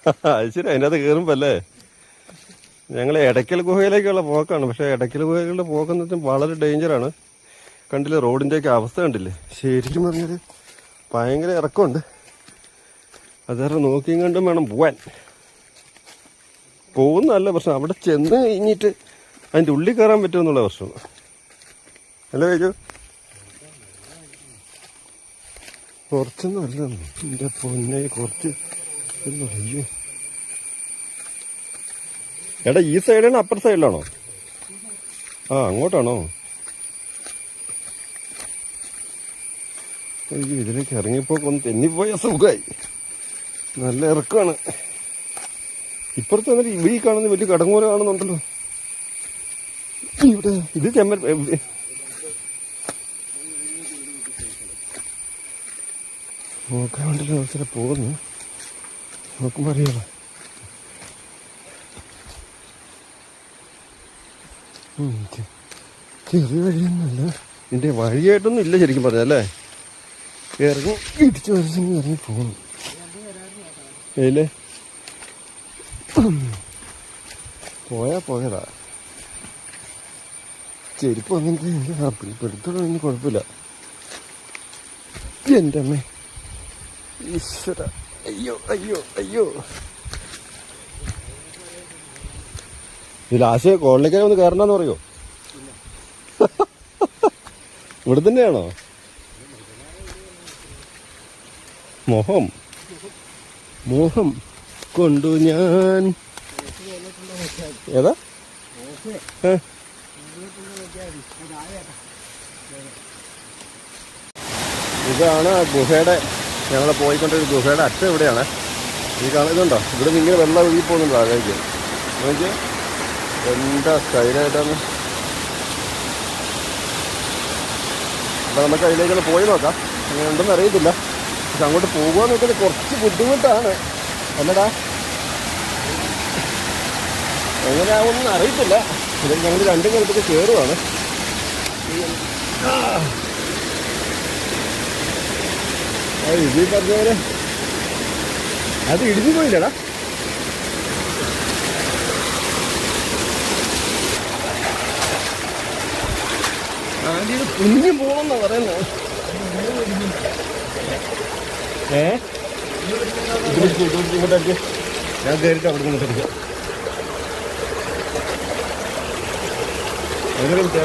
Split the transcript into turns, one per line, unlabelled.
അത് ശരി, അതിൻ്റെ അകത്ത് കയറുമ്പോ അല്ലേ. ഞങ്ങൾ എടയ്ക്കൽ ഗുഹയിലേക്കുള്ള പോക്കാണ്. പക്ഷെ എടയ്ക്കൽ ഗുഹകളുടെ പോക്കെന്ന് വെച്ചാൽ വളരെ ഡേഞ്ചറാണ്. കണ്ടില്ലേ റോഡിൻ്റെയൊക്കെ അവസ്ഥ കണ്ടില്ലേ? ശരിക്കും പറഞ്ഞാൽ ഭയങ്കര ഇറക്കമുണ്ട്. അതേറെ നോക്കിയും കണ്ടും വേണം പോവാൻ. പോകുന്നതല്ല പ്രശ്നം, അവിടെ ചെന്ന് കഴിഞ്ഞിട്ട് അതിൻ്റെ ഉള്ളിൽ കയറാൻ പറ്റുമെന്നുള്ള പ്രശ്നം അല്ലേ ചോദിച്ചു. കുറച്ചൊന്നും അല്ല എൻ്റെ പൊന്നെ, കുറച്ച് അയ്യോ. എടാ ഈ സൈഡാണോ അപ്പർ സൈഡിലാണോ? ആ അങ്ങോട്ടാണോ? അയ്യോ, ഇതിലേക്ക് ഇറങ്ങിയപ്പോ ഒന്ന് തെന്നിപ്പോയ സുഖമായി. നല്ല ഇറക്കമാണ്. ഇപ്പുറത്ത് വന്നിട്ട് ഈ കാണുന്ന വലിയ കടങ്ങൂര കാണുന്നുണ്ടല്ലോ ഇവിടെ. ഇത് ചെമ്മൻ നോക്കാൻ വേണ്ടിയിട്ട് അവസരം പോകുന്നു. നോക്കുമ്പോ അറിയാലോ. ചെറിയ വഴിയൊന്നുമല്ല, ഇതിന്റെ വഴിയായിട്ടൊന്നും ഇല്ല ശരിക്കും പറഞ്ഞല്ലേ. ഇറങ്ങി ഇടിച്ചു വരച്ചെങ്കിൽ ഇറങ്ങി പോകുന്നു. ഏലേ പോയതാ. ചെരുപ്പ് വന്നിട്ട് പെടുത്തോളം ഇനി കുഴപ്പമില്ല. എൻ്റെ അമ്മേ ഈശ്വര, അയ്യോ അയ്യോ അയ്യോ. ഈ ലാസ്റ്റ് കോളിലേക്കായി ഒന്ന് കയറണമെന്ന് പറയോ? ഇവിടെ തന്നെയാണോ? മോഹം കൊണ്ടു ഞാൻ ഏതാ? ഇതാണ് ഗുഹയുടെ, ഞങ്ങൾ പോയിക്കൊണ്ടൊരു ഗുഹയുടെ അറ്റം ഇവിടെയാണ്. ഈ കാണുന്നുണ്ടോ? ഇവിടെ നിന്ന് ഇങ്ങനെ വെള്ളം ഒഴുകി പോകുന്നുണ്ടോ താഴേക്ക്? നോക്കി എന്താ സ്റ്റൈലായിട്ടാണ്. അപ്പം നമുക്ക് അതിലേക്കൊന്ന് പോയി നോക്കാം. അങ്ങനെ ഉണ്ടെന്ന് അറിയത്തില്ല. പക്ഷെ അങ്ങോട്ട് പോകുക നോക്കിയത് കുറച്ച് ബുദ്ധിമുട്ടാണ് അല്ലടാ. എങ്ങനെയാവുമെന്ന് അറിയത്തില്ല. ഇതിൽ ഞങ്ങൾ രണ്ടും സ്ഥലത്തേക്ക് കയറുവാണ്. ഇനി പറഞ്ഞ അത് ഇടിഞ്ഞു പോയില്ലടാ. ആദ്യം കുഞ്ഞു പോകണമെന്നാ പറയുന്നത്. ഇങ്ങോട്ടേക്ക് ഞാൻ കയറിയിട്ട് അവിടെ ഇങ്ങോട്ടേക്ക് ഒരു മിനിറ്റ്.